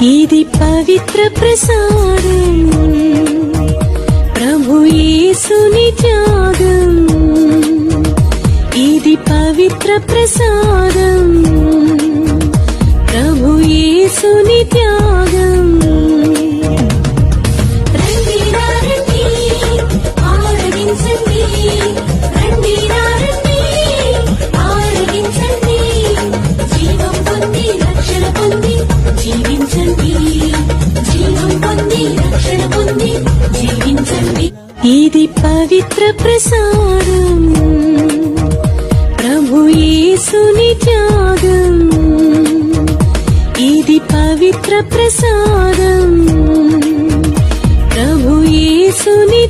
ఇది పవిత్ర ప్రసాదం, ప్రభు యేసుని త్యాగం. ఇది పవిత్ర ప్రసాదం, ప్రభు యేసుని త్యాగం. రండి రండి ఆరగించండి, రండి రండి ఆరగించండి, జీవం పొంది రక్షణ పొంది జీవించండి, జీవం పొంది రక్షణ పొంది జీవించండి. ఇది పవిత్ర ప్రసాదం, ప్రభు యేసుని త్యాగం. ఇది పవిత్ర ప్రసాదం, ప్రభు యేసుని